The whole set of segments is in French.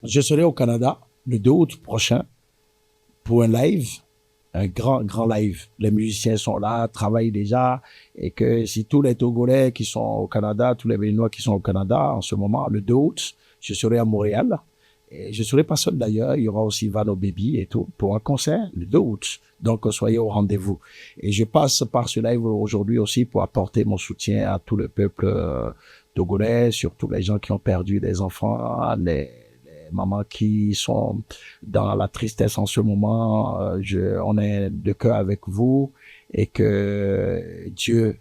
Je serai au Canada le 2 août prochain pour un live, un grand live. Les musiciens sont là, travaillent déjà, et que si tous les Togolais qui sont au Canada, tous les Béninois qui sont au Canada en ce moment, le 2 août, je serai à Montréal. Et je serai pas seul d'ailleurs, il y aura aussi Vano Baby et tout, pour un concert le 2 août. Donc, soyez au rendez-vous. Et je passe par ce live aujourd'hui aussi pour apporter mon soutien à tout le peuple togolais, surtout les gens qui ont perdu des enfants, les mamans qui sont dans la tristesse en ce moment. On est de cœur avec vous et que Dieu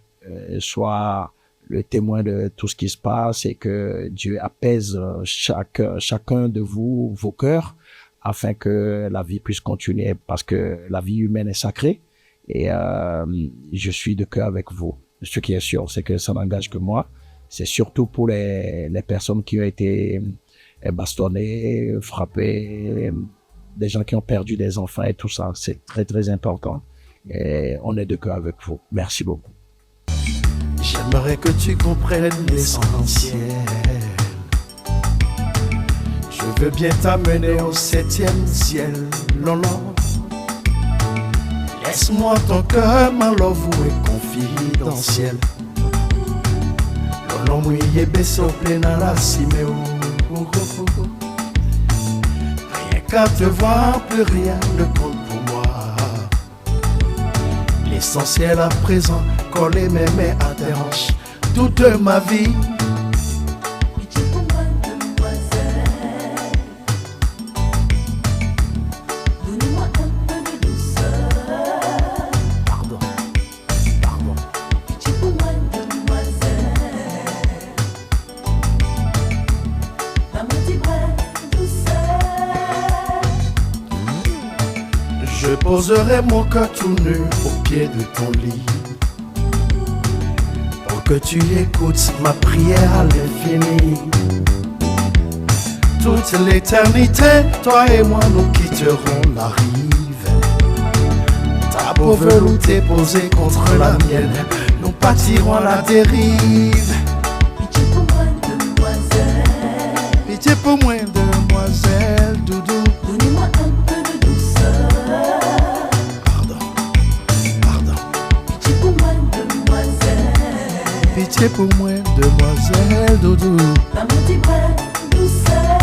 soit le témoin de tout ce qui se passe et que Dieu apaise chacun de vous, vos cœurs, afin que la vie puisse continuer, parce que la vie humaine est sacrée et je suis de cœur avec vous. Ce qui est sûr, c'est que ça n'engage que moi. C'est surtout pour les personnes qui ont été bastonnées, frappées, des gens qui ont perdu des enfants et tout ça. C'est très, très important. Et on est de cœur avec vous. Merci beaucoup. J'aimerais que tu comprennes l'essentiel. Je veux bien t'amener au 7e ciel. Non, non. Laisse-moi ton cœur, ma love est confidentiel. Non, mouillé, baissé au plein à la ciméo. Rien qu'à te voir, plus rien ne compte pour moi. L'essentiel à présent, coller mes mains à tes hanches toute ma vie. Pitié pour moi, demoiselle. Donnez-moi un peu de douceur. Pardon. Pitié pour moi, demoiselle. Dans mon petit bras, douceur. Je poserai mon cœur tout nu au pied de ton lit, pour que tu écoutes ma prière à l'infini. Toute l'éternité, toi et moi, nous quitterons la rive. Ta peau veloutée posée contre la mienne, nous partirons à la dérive. Pitié pour moi, demoiselle. Pitié pour moi, demoiselle, doudou. Donnez-moi un peu de douceur. Pardon. Pitié pour moi, demoiselle. Pitié pour moi, demoiselle, doudou. Dans mon petit bras, douceur.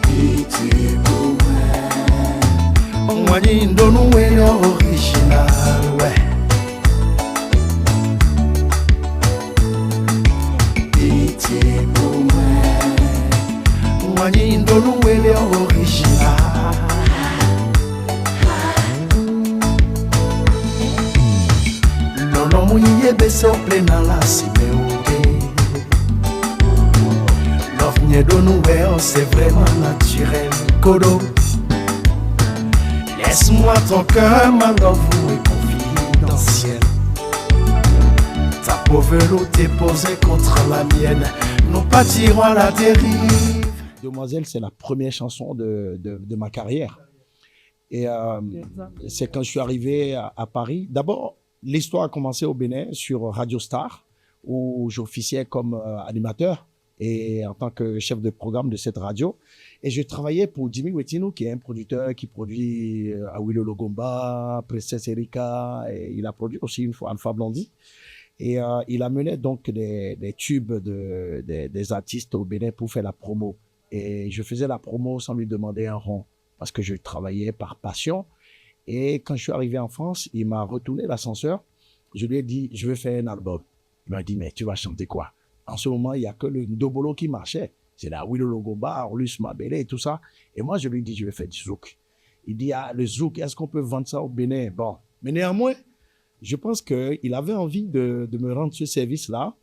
Pitié pour moi. Moi, nous nous original, ouais. Pitié pour moi. Moi, nous nous original. Non, mouillé, baissé au plein à la ciméo. L'offre de nous, c'est vraiment naturel. Kodo. Laisse-moi ton cœur, ma love est confidentiel. Ta peau veloutée posée contre la mienne, nous partirons à la dérive. Demoiselle, c'est la première chanson de ma carrière. Et c'est quand je suis arrivé à Paris. D'abord, l'histoire a commencé au Bénin sur Radio Star, où j'officiais comme animateur et en tant que chef de programme de cette radio. Et je travaillais pour Jimmy Wetino, qui est un producteur qui produit Awilo Logomba, Princess Erika, et il a produit aussi une fois Alpha Blondie. Et il amenait donc des tubes des artistes au Bénin pour faire la promo. Et je faisais la promo sans lui demander un rond, parce que je travaillais par passion. Et quand je suis arrivé en France, il m'a retourné l'ascenseur. Je lui ai dit, je veux faire un album. Il m'a dit, mais tu vas chanter quoi? En ce moment, il n'y a que le Ndobolo qui marchait. C'est la Awilo Logomba, Orlus Mabele et tout ça. Et moi, je lui ai dit, je vais faire du zouk. Il dit, ah, le zouk, est-ce qu'on peut vendre ça au Bénin? Bon. Mais néanmoins, je pense qu'il avait envie de me rendre ce service-là.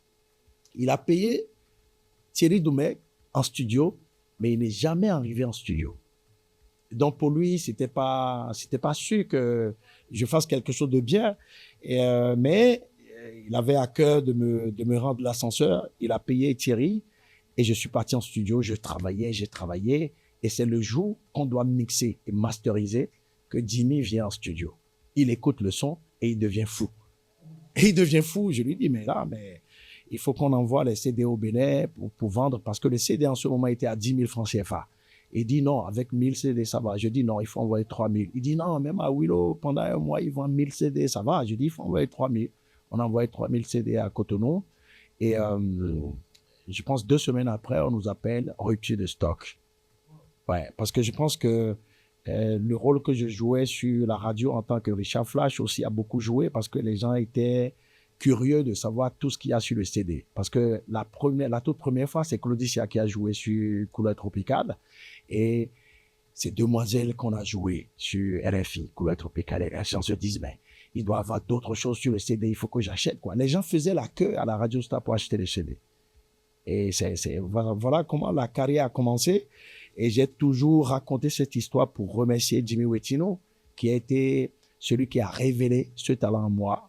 Il a payé Thierry Doumet en studio, mais il n'est jamais arrivé en studio. Donc pour lui, c'était pas sûr que je fasse quelque chose de bien. Mais il avait à cœur de me rendre l'ascenseur. Il a payé Thierry et je suis parti en studio. J'ai travaillé. Et c'est le jour qu'on doit mixer et masteriser que Jimmy vient en studio. Il écoute le son et il devient fou. Je lui dis, mais il faut qu'on envoie les CD au Bénin pour vendre, parce que le CD en ce moment était à 10 000 francs CFA. Il dit non, avec 1000 CD, ça va. Je dis non, il faut envoyer 3000. Il dit non, même à Willow, pendant un mois, ils vendent 1000 CD, ça va. Je dis, il faut envoyer 3000. On a envoyé 3000 CD à Cotonou. Et je pense 2 semaines après, on nous appelle rupture de stock. Ouais, parce que je pense que le rôle que je jouais sur la radio en tant que Richard Flash aussi a beaucoup joué, parce que les gens étaient curieux de savoir tout ce qu'il y a sur le CD. Parce que la toute première fois, c'est Claudicia qui a joué sur Couleur Tropicale. Et c'est Demoiselles qu'on a joué sur RFI, Couleur Tropicale. Et les gens se disent, mais il doit y avoir d'autres choses sur le CD, il faut que j'achète, quoi. Les gens faisaient la queue à la Radio Star pour acheter les CD. Et voilà comment la carrière a commencé. Et j'ai toujours raconté cette histoire pour remercier Jimmy Wetino, qui a été celui qui a révélé ce talent en moi.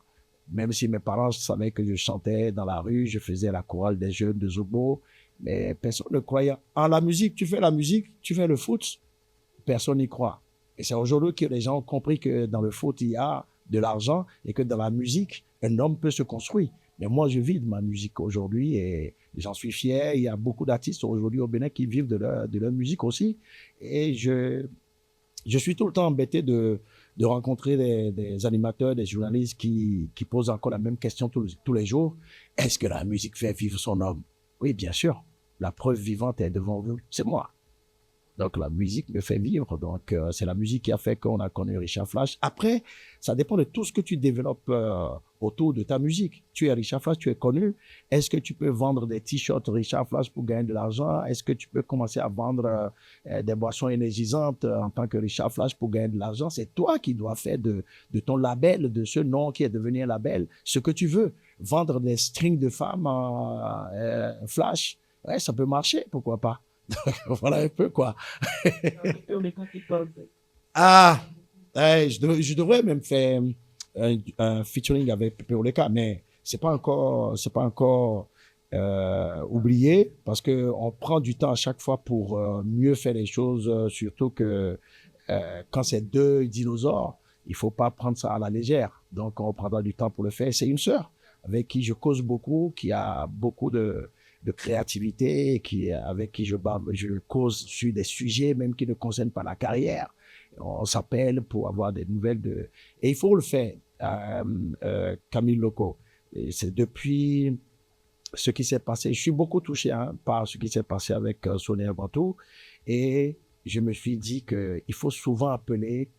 Même si mes parents savaient que je chantais dans la rue, je faisais la chorale des jeunes de Zobo, mais personne ne croyait. En la musique, tu fais la musique, tu fais le foot, personne n'y croit. Et c'est aujourd'hui que les gens ont compris que dans le foot, il y a de l'argent et que dans la musique, un homme peut se construire. Mais moi, je vis de ma musique aujourd'hui et j'en suis fier. Il y a beaucoup d'artistes aujourd'hui au Bénin qui vivent de leur musique aussi. Et je suis tout le temps embêté de rencontrer des animateurs, des journalistes qui posent encore la même question tous les jours. Est-ce que la musique fait vivre son homme? Oui, bien sûr. La preuve vivante est devant vous. C'est moi. Donc, la musique me fait vivre. Donc, c'est la musique qui a fait qu'on a connu Richard Flash. Après, ça dépend de tout ce que tu développes autour de ta musique. Tu es Richard Flash, tu es connu. Est-ce que tu peux vendre des t-shirts Richard Flash pour gagner de l'argent? Est-ce que tu peux commencer à vendre des boissons énergisantes en tant que Richard Flash pour gagner de l'argent? C'est toi qui dois faire de ton label, de ce nom qui est devenu un label, ce que tu veux. Vendre des strings de femmes Flash, ouais, ça peut marcher, pourquoi pas? Voilà un peu, quoi. Je devrais même faire un featuring avec Pepe Oleka, mais c'est pas encore oublié, parce que on prend du temps à chaque fois pour mieux faire les choses, surtout que quand c'est 2 dinosaures, il faut pas prendre ça à la légère. Donc on prendra du temps pour le faire. C'est une sœur avec qui je cause beaucoup, qui a beaucoup de créativité, avec qui je cause sur des sujets même qui ne concernent pas la carrière. On s'appelle pour avoir des nouvelles et il faut le faire. Camille Loco. Et c'est depuis ce qui s'est passé. Je suis beaucoup touché par ce qui s'est passé avec Sonia Bantou, et je me suis dit qu'il faut souvent appeler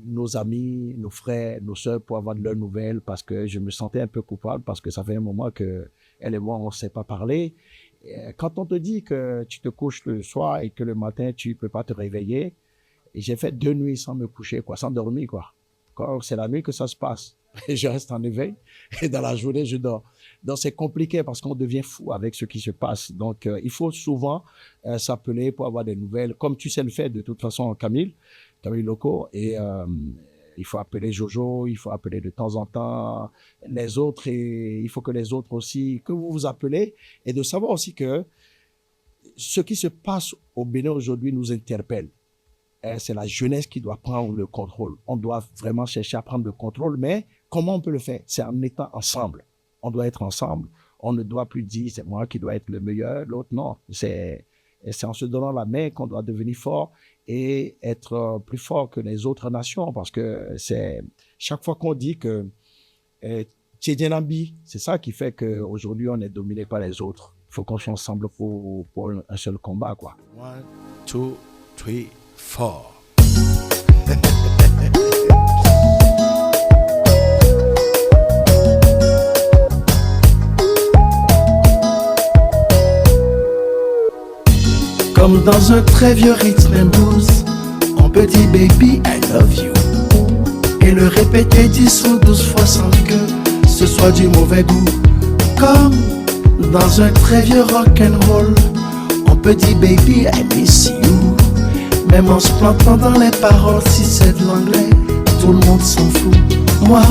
nos amis, nos frères, nos sœurs pour avoir de leurs nouvelles, parce que je me sentais un peu coupable, parce que ça fait un moment que elle et moi, on ne s'est pas parlé. Quand on te dit que tu te couches le soir et que le matin, tu ne peux pas te réveiller, et j'ai fait 2 nuits sans me coucher, sans dormir, quoi. Quand c'est la nuit que ça se passe, et je reste en éveil, et dans la journée, je dors. Donc, c'est compliqué parce qu'on devient fou avec ce qui se passe. Donc, il faut souvent s'appeler pour avoir des nouvelles, comme tu sais le faire de toute façon, Camille Loco, et il faut appeler Jojo, il faut appeler de temps en temps les autres, et il faut que les autres aussi, que vous vous appelez, et de savoir aussi que ce qui se passe au Bénin aujourd'hui nous interpelle. C'est la jeunesse qui doit prendre le contrôle. On doit vraiment chercher à prendre le contrôle, mais comment on peut le faire? C'est en étant ensemble. On doit être ensemble. On ne doit plus dire c'est moi qui dois être le meilleur, l'autre non. C'est en se donnant la main qu'on doit devenir fort et être plus fort que les autres nations, parce que c'est chaque fois qu'on dit que Tchédjenambi, c'est ça qui fait qu'aujourd'hui on est dominé par les autres. Il faut qu'on soit ensemble pour un seul combat, quoi. 1, 2, 3, 4. Comme dans un très vieux rythme and blues, on peut dire baby I love you, et le répéter 10 ou 12 fois sans que ce soit du mauvais goût. Comme dans un très vieux rock and roll, on peut dire baby I miss you, même en se plantant dans les paroles. Si c'est de l'anglais, tout le monde s'en fout. Moi,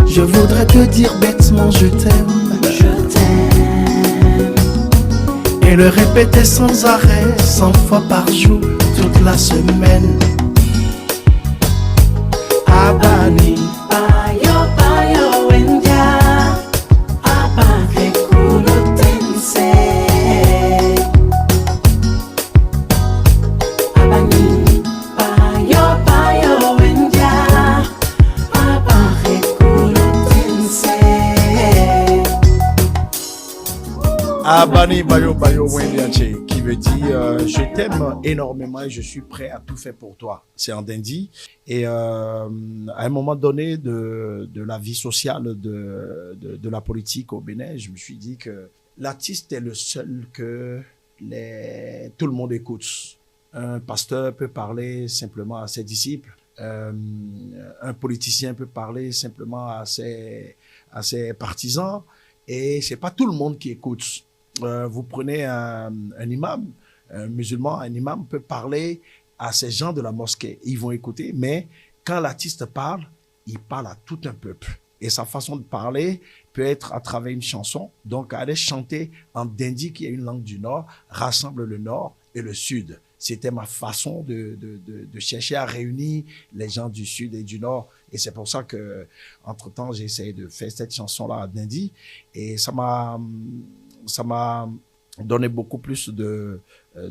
je voudrais te dire bêtement je t'aime, Je t'aime. et le répéter sans arrêt, 100 fois par jour, toute la semaine. Abani, Bayo, bayo, India. Abake. Abani Bayo Bayo Wendiache, qui veut dire je t'aime énormément et je suis prêt à tout faire pour toi. C'est en Dindi. Et à un moment donné de la vie sociale de la politique au Bénin, je me suis dit que l'artiste est le seul que tout le monde écoute. Un pasteur peut parler simplement à ses disciples. Un politicien peut parler simplement à ses partisans. Et c'est pas tout le monde qui écoute. Vous prenez un imam, un musulman, un imam peut parler à ces gens de la mosquée. Ils vont écouter, mais quand l'artiste parle, il parle à tout un peuple. Et sa façon de parler peut être à travers une chanson. Donc, aller chanter en Dindi, qui est une langue du Nord, rassemble le Nord et le Sud. C'était ma façon de chercher à réunir les gens du Sud et du Nord. Et c'est pour ça que, entre-temps, j'ai essayé de faire cette chanson-là à Dindi. Et ça m'a donné beaucoup plus de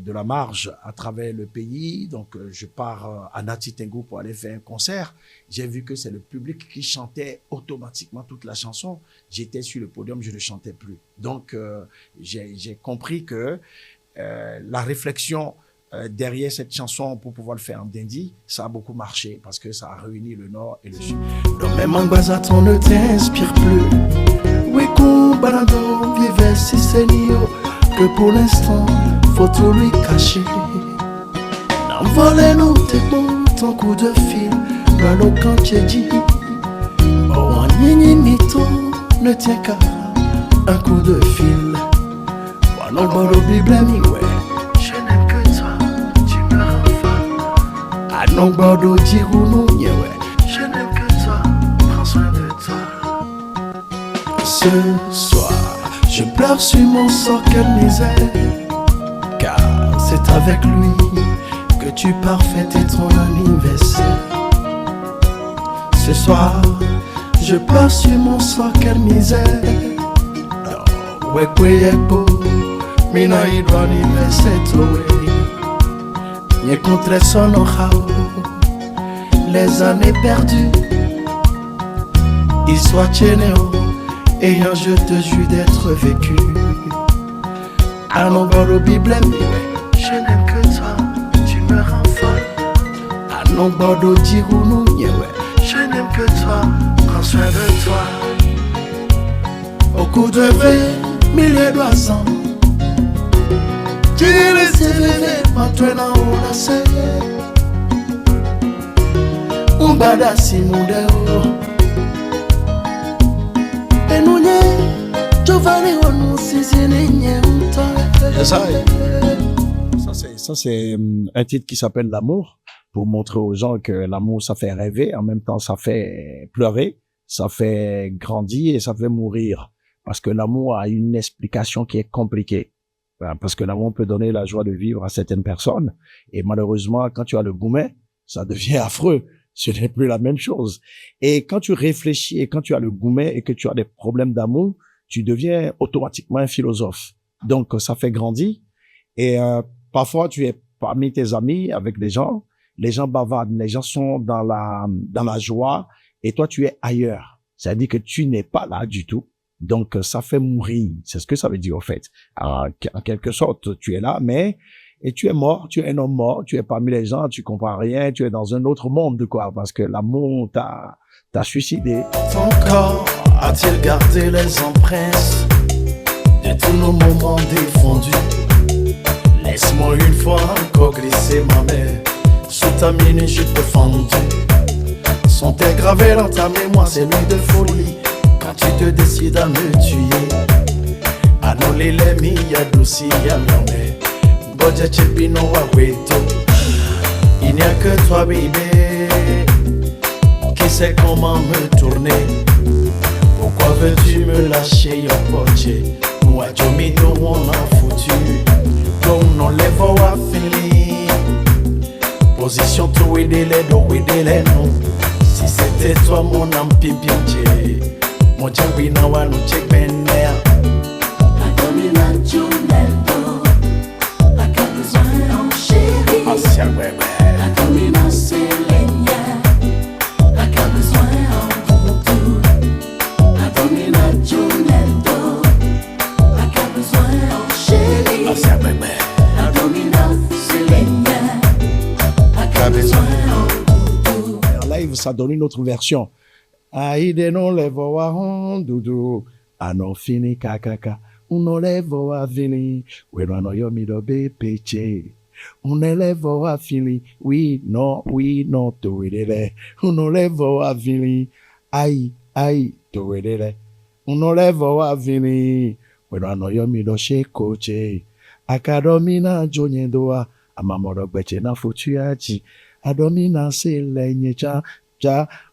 la marge à travers le pays. Donc, je pars à Nati Tengu pour aller faire un concert. J'ai vu que c'est le public qui chantait automatiquement toute la chanson. J'étais sur le podium, je ne chantais plus. Donc, j'ai compris que la réflexion derrière cette chanson pour pouvoir le faire en Dindi, ça a beaucoup marché parce que ça a réuni le Nord et le Sud. Le même Angbazaton ne t'inspire plus. Oui, Balado vivait si seigneur que pour l'instant, faut tout lui cacher. N'envolez-nous tes mots, ton coup de fil, le quand tu dit. Bon, un nini mito ne tient qu'à un coup de fil. Bon, non, bon, le Bible, ouais. Non, Bordeaux, Tirou, yeah, ouais. Je n'aime que toi, prends soin de toi. Ce soir, je pleure sur mon sort, quelle misère. Car c'est avec lui que tu pars fêter ton anniversaire. Ce soir, je pleure sur mon sort, quelle misère. Non, ouais, ouais, beau. Mina, il doit anniversaire, toi, Nye contre son orao, les années perdues. Histoire tchénéo, ayant je te jure d'être vécu. Allons voir le Bible, je n'aime que toi, tu me rends folle. Allons voir le Tirou, je n'aime que toi, prends soin de toi. Au coup de V, milieu d'oiseaux. Tu laissé bébé, maintenant on la sait. On bada si mondeo. Et nous n'y, tu vas aller au nous si c'est n'y Ça c'est un titre qui s'appelle L'amour, pour montrer aux gens que l'amour ça fait rêver, en même temps ça fait pleurer, ça fait grandir et ça fait mourir. Parce que l'amour a une explication qui est compliquée. Parce que l'amour peut donner la joie de vivre à certaines personnes. Et malheureusement, quand tu as le goumet, ça devient affreux. Ce n'est plus la même chose. Et quand tu réfléchis et quand tu as le goumet et que tu as des problèmes d'amour, tu deviens automatiquement un philosophe. Donc, ça fait grandir. Et parfois, tu es parmi tes amis avec des gens. Les gens bavardent, les gens sont dans la joie. Et toi, tu es ailleurs. C'est-à-dire que tu n'es pas là du tout. Donc, ça fait mourir. C'est ce que ça veut dire, au fait. En quelque sorte, tu es là, mais, et tu es mort, tu es un homme mort, tu es parmi les gens, tu comprends rien, tu es dans un autre monde, quoi, parce que l'amour t'a suicidé. Ton corps a-t-il gardé les empreintes de tous nos moments défendus? Laisse-moi une fois encore glisser ma main sous ta mini-jupe fendue. Sont-elles gravées dans ta mémoire, c'est lui de folie? Quand tu te décides à me tuer, annuler les milles adoucis à l'homme. Bodja chepino wa weto. Il n'y a que toi, bébé, qui sait comment me tourner. Pourquoi veux-tu me lâcher en poche? Moi, Jomino, on a foutu. Donc, non, les voix à finir. Position, tout et délai, non. Si c'était toi, mon âme, pimpinche. Mon jambi na wanu check benea. Adomina Juneldo, la besoin en chérie. Asia bébé. Adomina Selenia, la besoin en boutou. Adomina Juneldo, la besoin en ça donne une autre version. Aïe non levo a hon doudou, ano fini kakaka, uno levo a vili, weno no yomi do be peche. Uno levo a fili, oui no to wedele, uno levo a vili, aïe to wedele, uno levo a vili, weno no yomi do she koche, akadomina jonyedoa, amamoro beche na futuachi, adomina se lenye cha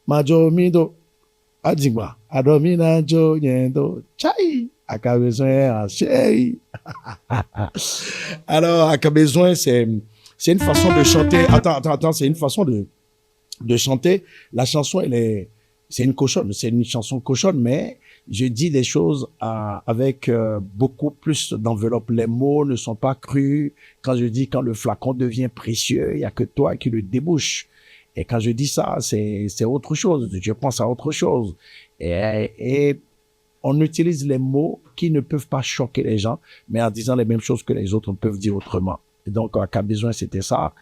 majomido. Adigba, adomina jo yendo, chai, akabezoin, chéri. Alors, akabezoin, c'est une façon de chanter. Attends, c'est une façon de chanter. La chanson, c'est une chanson cochonne, mais je dis des choses avec beaucoup plus d'enveloppe. Les mots ne sont pas crus. Quand je dis quand le flacon devient précieux, il y a que toi qui le débouche. Et quand je dis ça, c'est autre chose. Je pense à autre chose. Et on utilise les mots qui ne peuvent pas choquer les gens, mais en disant les mêmes choses que les autres peuvent dire autrement. Et donc, à Cap-Besoin, c'était ça.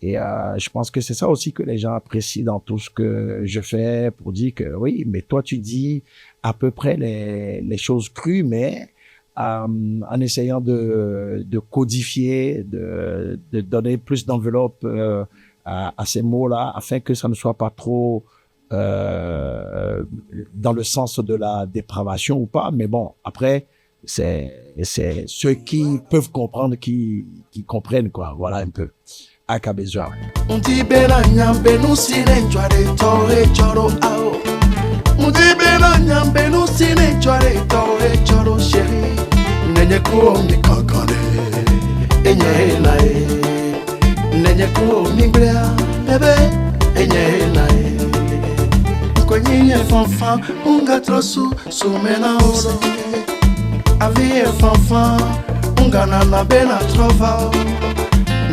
Et je pense que c'est ça aussi que les gens apprécient dans tout ce que je fais pour dire que oui, mais toi, tu dis à peu près les choses crues, mais en essayant de codifier, de donner plus d'enveloppe à ces mots-là, afin que ça ne soit pas trop dans le sens de la dépravation ou pas. Mais bon, après, c'est ceux qui peuvent comprendre qui comprennent, quoi. Voilà un peu. À Cap-Besoin. On dit Benanyambe nous silenjoare tore choro ao. On dit Benanyambe nous silenjoare tore choro chéri. Nenye ko mi kakane. Enye nae. Nenye ko mi brea bébé. Enye nae. Konye fanfan unga trosu sumena olo. Avie fanfan unga na bena trova.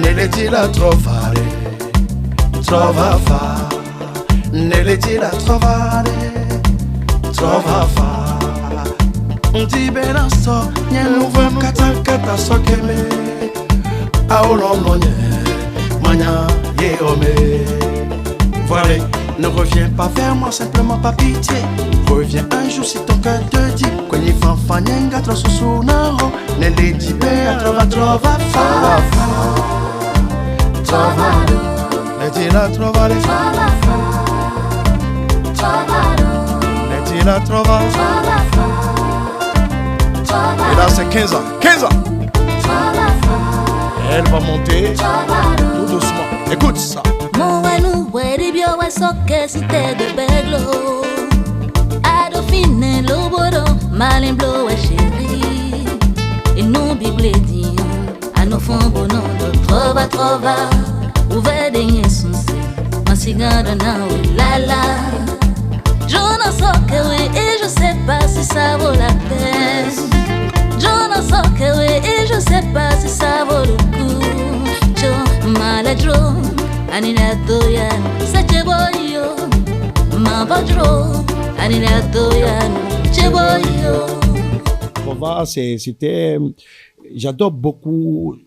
Nelle la trovare, trova fa. Nelle la trovare, trova fa. On dit benasso, nyen ouvrem kata so keme. Aolom no nye, manya ye ome. Voilà, ne reviens pas vers moi, simplement pas pitié. Reviens un jour si ton cœur te dit. Kwenye fanfa nyenga tro susu na ho. Nelle di be trova fa. Trovado, Letti-la trovare, trova fa, trovado, letti-la trovare. trova fa, Et là c'est 15 ans, 15 ans. trova fa, Elle va monter trovado. tout doucement. Écoute ça. Mowenu weribio wesoke site de beglo. Adofine lobodo malimblo we chéri. Et non bibledi a nos fonds bonon de trova. Ouvert des sonse, en cigare na oui la la. Je n'en sors que oui et je sais pas si ça vaut la peine. Je n'en sors que oui et je sais pas si ça vaut le coup. Je maladro, anina doyan, sache boyo. Mambadro, anina doyan, che boyo. Trova, c'était... J'adore beaucoup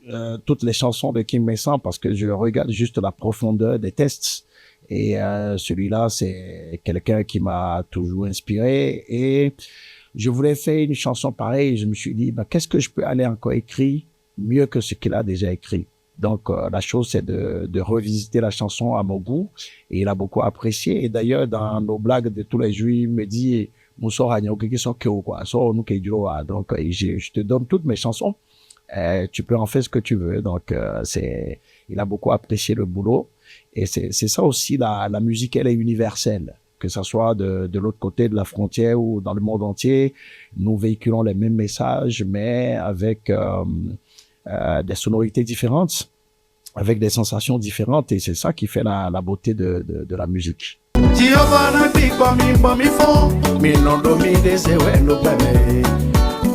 toutes les chansons de King Messan parce que je regarde juste la profondeur des textes. Et celui-là, c'est quelqu'un qui m'a toujours inspiré. Et je voulais faire une chanson pareille. Je me suis dit, qu'est-ce que je peux aller encore écrire mieux que ce qu'il a déjà écrit? Donc, la chose, c'est de revisiter la chanson à mon goût. Et il a beaucoup apprécié. Et d'ailleurs, dans nos blagues de tous les jours, il me dit... Donc, je te donne toutes mes chansons. Tu peux en faire ce que tu veux. Donc, il a beaucoup apprécié le boulot. Et c'est ça aussi, la musique, elle est universelle. Que ça soit de l'autre côté de la frontière ou dans le monde entier, nous véhiculons les mêmes messages, mais avec des sonorités différentes, avec des sensations différentes. Et c'est ça qui fait la beauté de la musique. Giovanna mi fo mi non do mi dese we no beme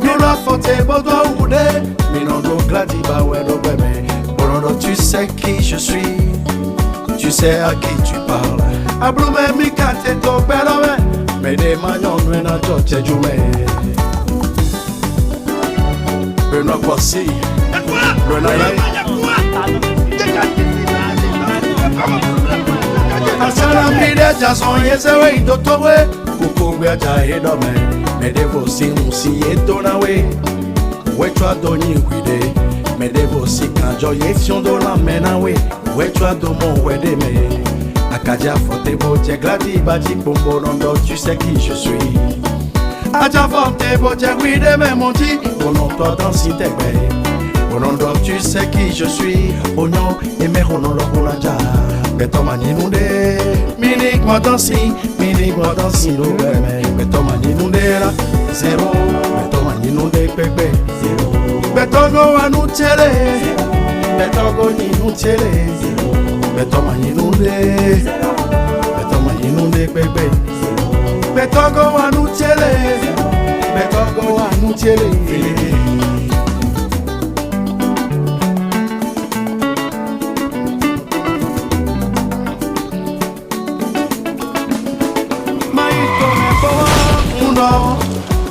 mi la fote bodo oude mi non do gladi ba we no beme Borodo, tu sais qui je suis, tu sais à qui tu parles. Ablume mi kate to belowe me de manyon we na joche jume Benoît Kwasi Asala mi de Jason yezewe dotowe kukubya jahedome medevo simusi etonawe wetwa doni wide medevo sikanjo yesion do la menawe wetwa do mon wedeme akaja fotebo je gladi baji bombo rondo tu sais qui je suis aja fotebo je wide me monti on toi dans si tebe rondo tu sais qui je suis ono et me rono lo kunaja beto maninunde minik moi dansi lo beme beto maninunde la zero beto maninunde pepe zero beto go anutele beto go ninutele beto maninunde pepe beto go anutele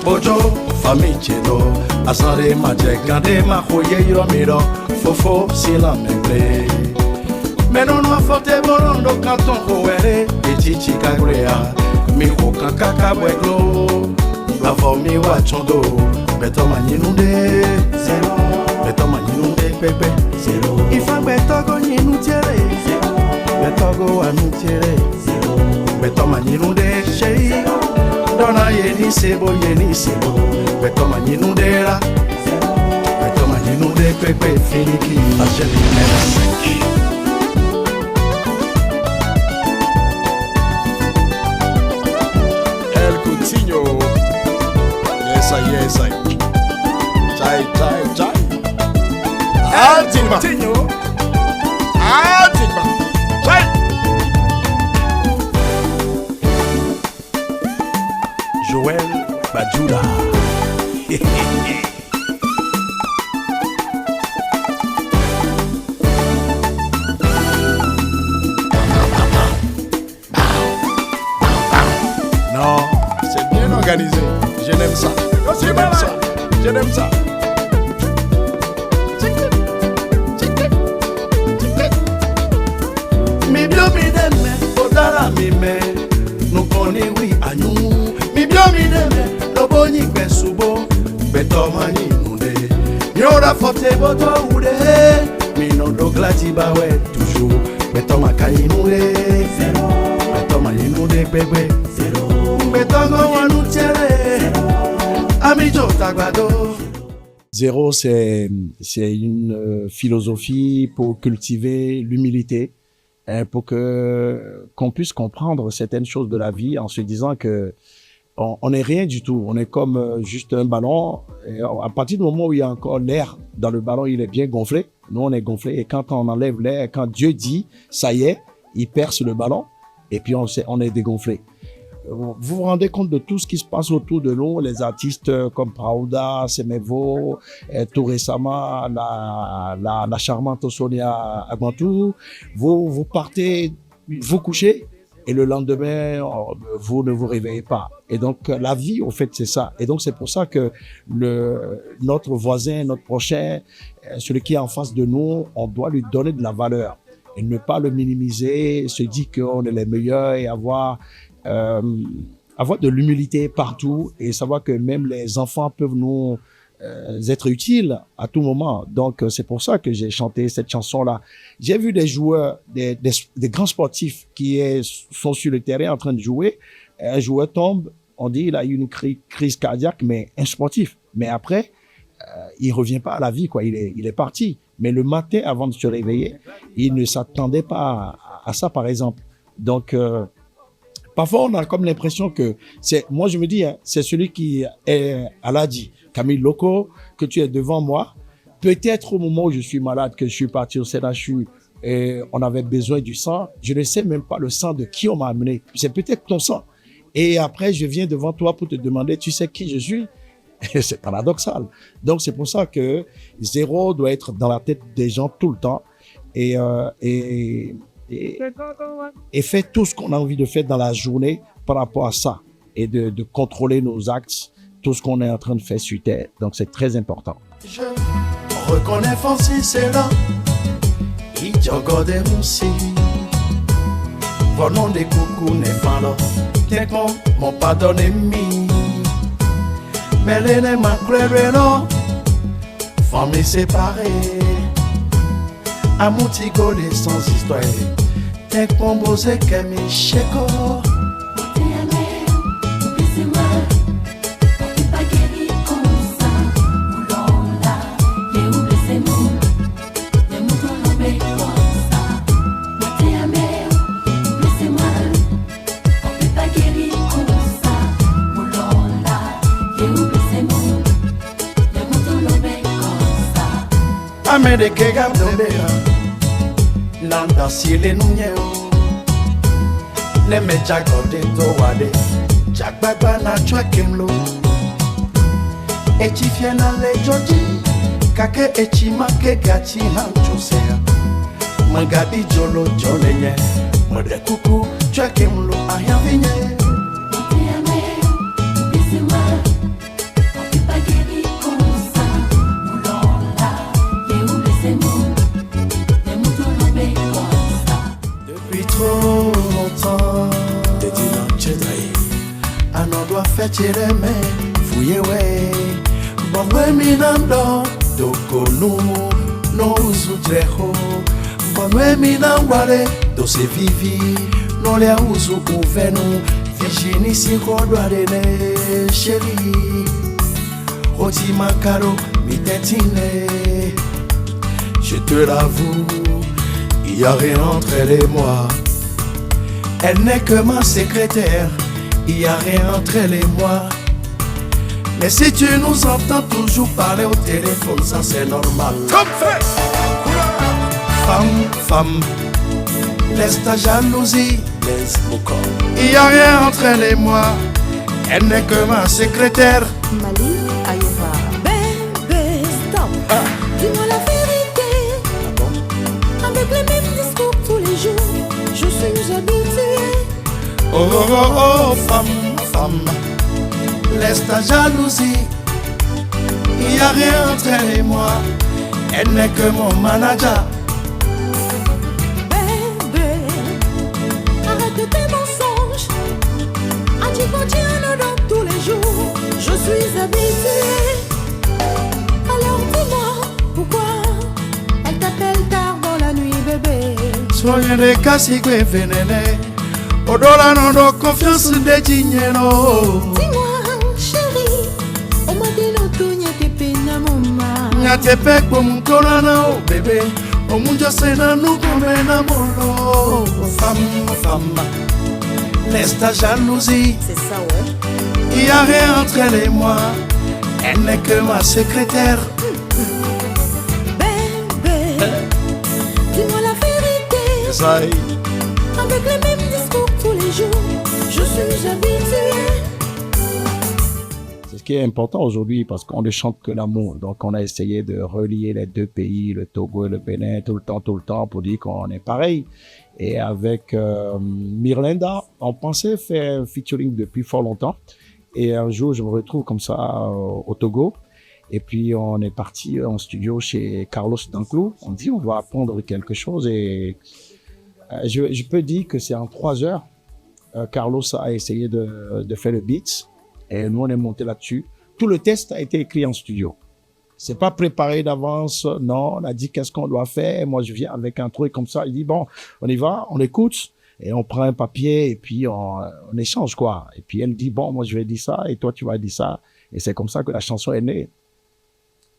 Bojo, famille chedo, asare maje gande ma khoye yiro miro, fofo si la membre. Meno no forte borondo canton hoere, echichi kagrea, mi hoka kaka bweglo, bavo mi wachondo, beto maninunde, zero, beto maninunde pepe, zero. Ifa beto go ninutiere, zero, beto go anutiere, zero, beto maninunde shei. Dona yeni sebo beto maninundera beto maninunde pepe finiki acheli M5 El Coutinho yes I chai El Coutinho chai Joël Badjoula. Non, c'est bien organisé. Je l'aime ça. Je l'aime ça. Mi bio mi deme, odara mi me, nous connaissons oui à nous. Mi bio mi deme, loboni kwesubo, beto mani nunde. Nyora fote boto ude, mi no do glati bawe toujours. Beto makani nunde, zero. Beto mani nunde bebe, zero. Beto go wanu tere, amijo tagbado. Zéro, c'est une philosophie pour cultiver l'humilité, pour qu'on puisse comprendre certaines choses de la vie en se disant que on n'est rien du tout. On est comme juste un ballon. Et à partir du moment où il y a encore l'air dans le ballon, il est bien gonflé. Nous, on est gonflé. Et quand on enlève l'air, quand Dieu dit, ça y est, il perce le ballon. Et puis, on est dégonflé. Vous vous rendez compte de tout ce qui se passe autour de nous, les artistes comme Prauda, Semevo, tout récemment, la charmante Sonia Agbantou. Vous partez, vous couchez, et le lendemain, vous ne vous réveillez pas. Et donc, la vie, au fait, c'est ça. Et donc, c'est pour ça que notre voisin, notre prochain, celui qui est en face de nous, on doit lui donner de la valeur. Et ne pas le minimiser, se dire qu'on est les meilleurs et avoir de l'humilité partout et savoir que même les enfants peuvent nous être utiles à tout moment. Donc, c'est pour ça que j'ai chanté cette chanson-là. J'ai vu des joueurs, des grands sportifs qui sont sur le terrain en train de jouer. Un joueur tombe, on dit il a eu une crise cardiaque, mais un sportif. Mais après, il revient pas à la vie, quoi. Il est parti. Mais le matin, avant de se réveiller, il ne s'attendait pas à ça, par exemple. Donc, parfois, on a comme l'impression que moi je me dis, hein, c'est celui qui est Aladi, Camille Loco, que tu es devant moi. Peut-être au moment où je suis malade, que je suis parti au CNHU et on avait besoin du sang, je ne sais même pas le sang de qui on m'a amené. C'est peut-être ton sang. Et après, je viens devant toi pour te demander, tu sais qui je suis? C'est paradoxal. Donc, c'est pour ça que zéro doit être dans la tête des gens tout le temps et fait tout ce qu'on a envie de faire dans la journée par rapport à ça et de contrôler nos actes, tout ce qu'on est en train de faire sur terre. Donc, c'est très important. Je reconnais Francis et là, il jogode moussi. Bon nom de coucou n'est pas là. Tiens qu'on m'en pardonne mi. Mais les ne m'accroiraient non. Famille séparée. Amoutigo les sans histoire. Tiens qu'on bose qu'elle me chéco. Amede que gabdobea Nanda si le nunyeo Le me jagode toade Jagbagba na chwekemlo Echi fiena le joji Kake echi make gachi na mchosea Magabi jolo jolenye Mwede kuku chwekemlo ayavinye Trop longtemps, t'es dit non, j'ai trahi. Un doit faire tirer mes fouiller, ouais. Bon, ouais, minando, doko nous, nos outrejo. Bon, ouais, minambare, do se vivi, non les ouzu ouvenu. Virginie, si doit donner, chérie. Roti macaro, mi tétine. Je te l'avoue, il y a rien entre elle et moi. Elle n'est que ma secrétaire, il y a rien entre elle et moi. Mais si tu nous entends toujours parler au téléphone, ça c'est normal. Comme fait. Femme, laisse ta jalousie, laisse mon corps. Il y a rien entre elle et moi. Elle n'est que ma secrétaire. Mali Ayova. Bébé, stop. Dis-moi la vérité. Ah bon? Avec les mêmes discours tous les jours, je suis habituée. Oh, oh, oh, oh, femme, laisse ta jalousie. Il n'y a rien entre elle et moi. Elle n'est que mon manager. Bébé, arrête tes mensonges. As-tu continué dans tous les jours? Je suis habituée. Alors dis-moi pourquoi elle t'appelle tard dans la nuit, bébé. Soyez des cassigoués vénénés. Odola non do confiance de Tigneno. Dis-moi, chérie, on m'a dit l'auto nyate pena mama. Nyate pek pour mon colana, oh bébé. Oh mon Dieu, c'est dans nous qu'on mène à molo. Femme, laisse ta jalousie. C'est ça, ouais. Il n'y a rien entre elle et moi. Elle n'est que ma secrétaire. Bébé, dis-moi la vérité. Ça y est. Avec les mêmes discours tous les jours, je suis habituée. C'est ce qui est important aujourd'hui parce qu'on ne chante que l'amour. Donc, on a essayé de relier les deux pays, le Togo et le Bénin, tout le temps, pour dire qu'on est pareil. Et avec Mirlinda, on pensait faire un featuring depuis fort longtemps. Et un jour, je me retrouve comme ça au Togo. Et puis, on est parti en studio chez Carlos Danclou. On dit, on va apprendre quelque chose et je peux dire que c'est en 3 heures, Carlos a essayé de faire le beat et nous on est monté là-dessus. Tout le test a été écrit en studio. C'est pas préparé d'avance, non. On a dit qu'est-ce qu'on doit faire. Moi je viens avec un truc comme ça. Il dit bon, on y va, on écoute et on prend un papier et puis on échange quoi. Et puis elle dit bon, moi je vais dire ça et toi tu vas dire ça. Et c'est comme ça que la chanson est née.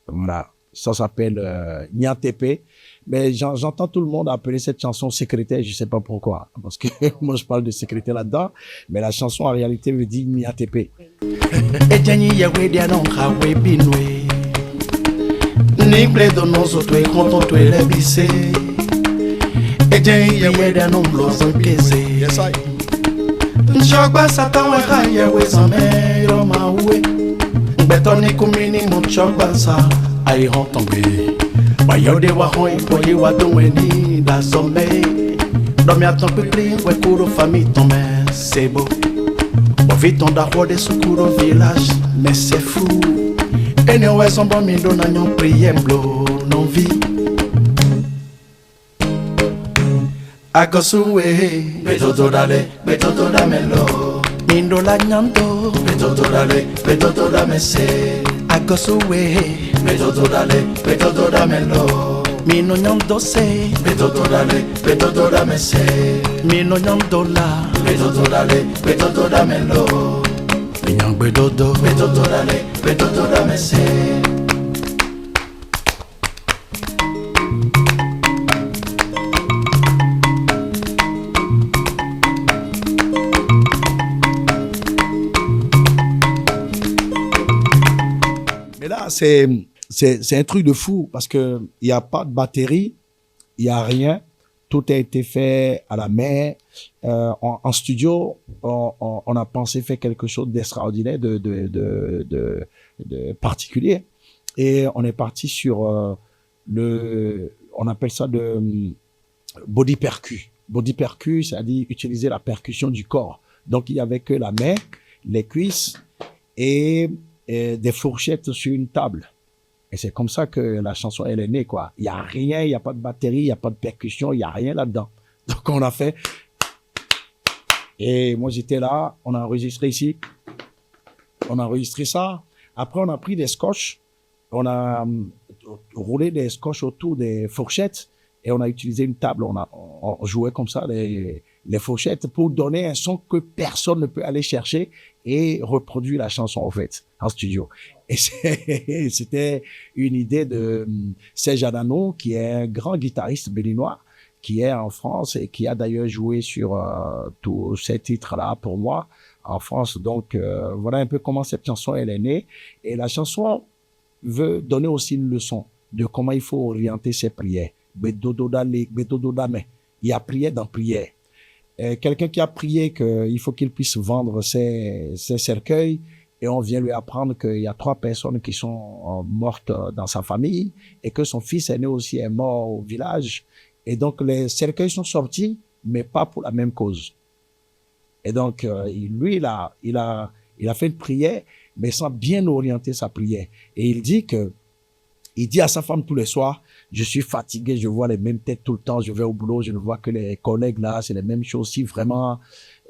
Voilà. Ça s'appelle Nyantepe. Mais j'entends tout le monde appeler cette chanson secrétaire, je sais pas pourquoi. Parce que moi, je parle de secrétaire là-dedans. Mais la chanson, en réalité, veut dire Nyantepe. Aïe rentombe, bayo de wahoi, boye wadoueni da sommeil. Dormi à ton public, ouais couro famille tombe, c'est beau. Bon vite on d'arroi de secours au village, mais c'est fou. Et nous ouais son bon mindo n'a n'yon prié blo non vie. Agosue, betoto dale, betoto damelo. Mindola nyanto, betoto dale, betoto damese. Agosue, betoto dale, betoto damelo. Mino nyanto se, betoto dale, betoto damese. Mino nyanto la, betoto dale, betoto damelo. Minyang betoto, betoto dale, betoto damese. C'est un truc de fou parce que il y a pas de batterie, il y a rien. Tout a été fait à la main. En studio, on a pensé faire quelque chose d'extraordinaire, de particulier. Et on est parti sur on appelle ça de body percu. Body percu, c'est-à-dire utiliser la percussion du corps. Donc il y avait que la main, les cuisses et des fourchettes sur une table. Et c'est comme ça que la chanson, elle est née, quoi. Il y a rien, il y a pas de batterie, il y a pas de percussion, il y a rien là-dedans. Donc on a fait. Et moi j'étais là, on a enregistré ici. On a enregistré ça. Après on a pris des scotch, on a roulé des scotch autour des fourchettes et on a utilisé une table. On jouait comme ça les fourchettes pour donner un son que personne ne peut aller chercher et reproduire la chanson, en fait, en studio. Et c'était une idée de Serge Adano, qui est un grand guitariste béninois, qui est en France et qui a d'ailleurs joué sur tous ces titres-là pour moi en France. Donc, voilà un peu comment cette chanson, elle est née. Et la chanson veut donner aussi une leçon de comment il faut orienter ses prières. Il y a prière dans prière. Quelqu'un qui a prié qu'il faut qu'il puisse vendre ses cercueils et on vient lui apprendre qu'il y a 3 personnes qui sont mortes dans sa famille et que son fils aîné aussi est mort au village. Et donc, les cercueils sont sortis, mais pas pour la même cause. Et donc, lui, il a fait une prière, mais sans bien orienter sa prière. Et il dit à sa femme tous les soirs, je suis fatigué, je vois les mêmes têtes tout le temps, je vais au boulot, je ne vois que les collègues là, c'est les mêmes choses. Si vraiment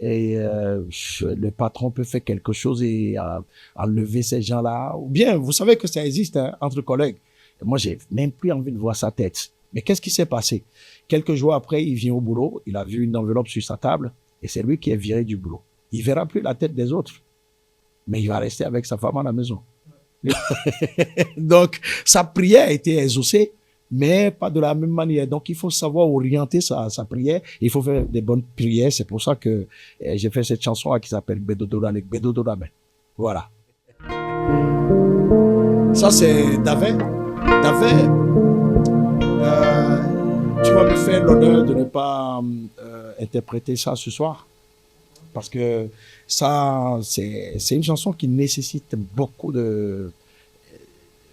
le patron peut faire quelque chose et enlever ces gens-là, ou bien, vous savez que ça existe hein, entre collègues. Et moi, j'ai même plus envie de voir sa tête. Mais qu'est-ce qui s'est passé? Quelques jours après, il vient au boulot, il a vu une enveloppe sur sa table et c'est lui qui est viré du boulot. Il verra plus la tête des autres, mais il va rester avec sa femme à la maison. Donc, sa prière a été exaucée, mais pas de la même manière. Donc, il faut savoir orienter sa prière. Il faut faire des bonnes prières. C'est pour ça que j'ai fait cette chanson qui s'appelle Bedododane. Voilà. Ça, c'est David. David, tu vas me faire l'honneur de ne pas interpréter ça ce soir. Parce que ça, c'est une chanson qui nécessite beaucoup de...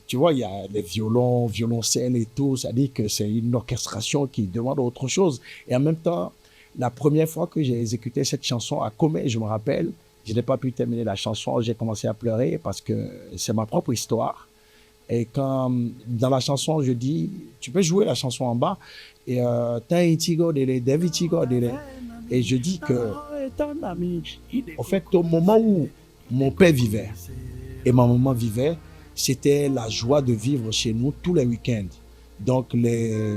Tu vois, il y a les violons, violoncelles et tout. Ça dit que c'est une orchestration qui demande autre chose. Et en même temps, la première fois que j'ai exécuté cette chanson à Comé, je me rappelle, je n'ai pas pu terminer la chanson. J'ai commencé à pleurer parce que c'est ma propre histoire. Et quand, dans la chanson, je dis, tu peux jouer la chanson en bas. Et et je dis que, en fait, au moment où mon père vivait et ma maman vivait, c'était la joie de vivre chez nous tous les week-ends. Donc, les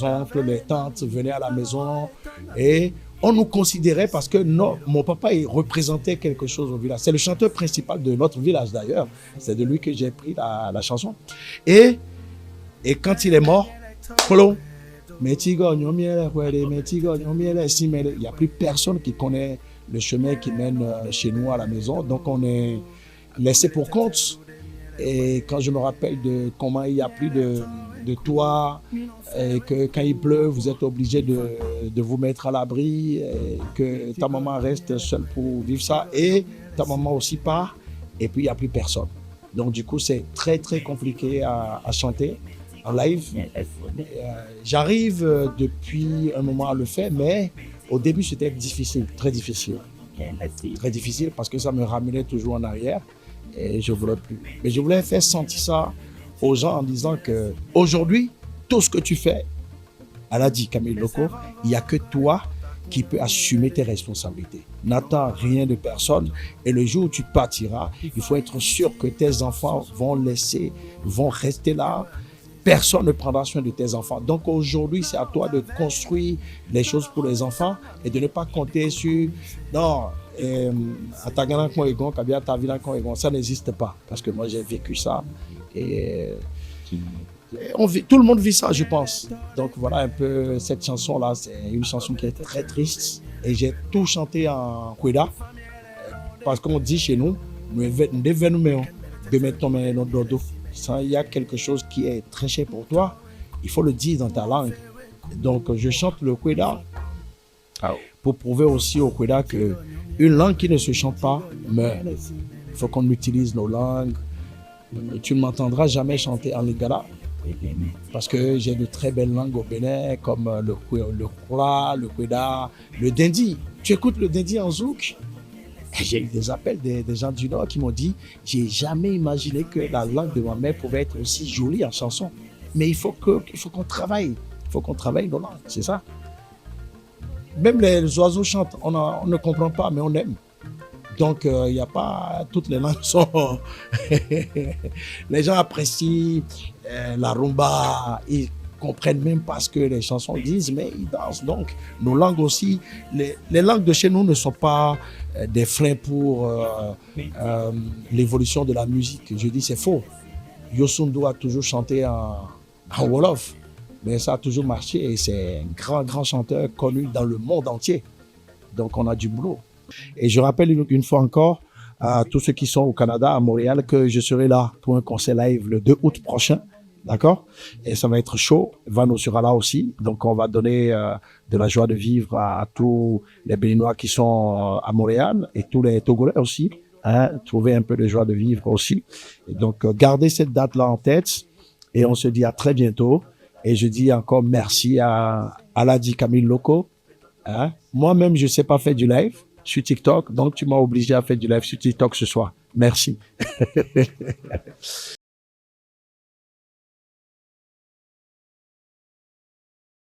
oncles, les tantes venaient à la maison et on nous considérait parce que mon papa il représentait quelque chose au village. C'est le chanteur principal de notre village d'ailleurs. C'est de lui que j'ai pris la chanson. Et quand il est mort, il n'y a plus personne qui connaît le chemin qui mène chez nous à la maison. Donc, on est laissé pour compte. Et quand je me rappelle de comment il n'y a plus de toit, et que quand il pleut, vous êtes obligé de vous mettre à l'abri, et que ta maman reste seule pour vivre ça, et ta maman aussi part, et puis il n'y a plus personne. Donc du coup, c'est très très compliqué à chanter en live. J'arrive depuis un moment à le faire, mais au début, c'était difficile, très difficile. Très difficile parce que ça me ramenait toujours en arrière. Et je voulais plus. Mais je voulais faire sentir ça aux gens en disant que aujourd'hui, tout ce que tu fais, Elle a dit, Camille Loco, il n'y a que toi qui peux assumer tes responsabilités. N'attends rien de personne. Et le jour où tu partiras, il faut être sûr que tes enfants vont rester là. Personne ne prendra soin de tes enfants. Donc aujourd'hui, c'est à toi de construire les choses pour les enfants et de ne pas compter sur non, ça n'existe pas. Parce que moi, j'ai vécu ça. Et tout le monde vit ça, je pense. Donc voilà un peu cette chanson-là. C'est une chanson qui est très triste. Et j'ai tout chanté en Kweda. Parce qu'on dit chez nous, il y a quelque chose qui est très cher pour toi, il faut le dire dans ta langue. Donc je chante le Kweda pour prouver aussi au Kweda qu'une langue qui ne se chante pas meurt. Il faut qu'on utilise nos langues. Tu ne m'entendras jamais chanter en lingala parce que j'ai de très belles langues au Bénin comme le Kula, le Kweda, le Dindi. Tu écoutes le Dindi en zouk? J'ai eu des appels des gens du Nord qui m'ont dit « J'ai jamais imaginé que la langue de ma mère pouvait être aussi jolie en chanson. Mais il faut qu'on travaille. Il faut qu'on travaille nos langues, c'est ça. » Même les oiseaux chantent, on ne comprend pas, mais on aime. Donc, il n'y a pas... Toutes les langues sont... Les gens apprécient la rumba, ils comprennent même pas ce que les chansons disent, mais ils dansent. Donc, nos langues aussi, les langues de chez nous ne sont pas des freins pour l'évolution de la musique. Je dis c'est faux. Youssou N'Dour a toujours chanté en Wolof, mais ça a toujours marché et c'est un grand chanteur connu dans le monde entier. Donc, on a du boulot. Et je rappelle une fois encore à tous ceux qui sont au Canada, à Montréal, que je serai là pour un concert live le 2 août prochain. D'accord? Et ça va être chaud. Vano sera là aussi. Donc, on va donner de la joie de vivre à tous les Béninois qui sont à Montréal et tous les Togolais aussi. Hein, trouver un peu de joie de vivre aussi. Et donc, gardez cette date-là en tête et on se dit à très bientôt. Et je dis encore merci à Aladi Camille Loco. Hein? Moi-même, je sais pas faire du live sur TikTok. Donc, tu m'as obligé à faire du live sur TikTok ce soir. Merci.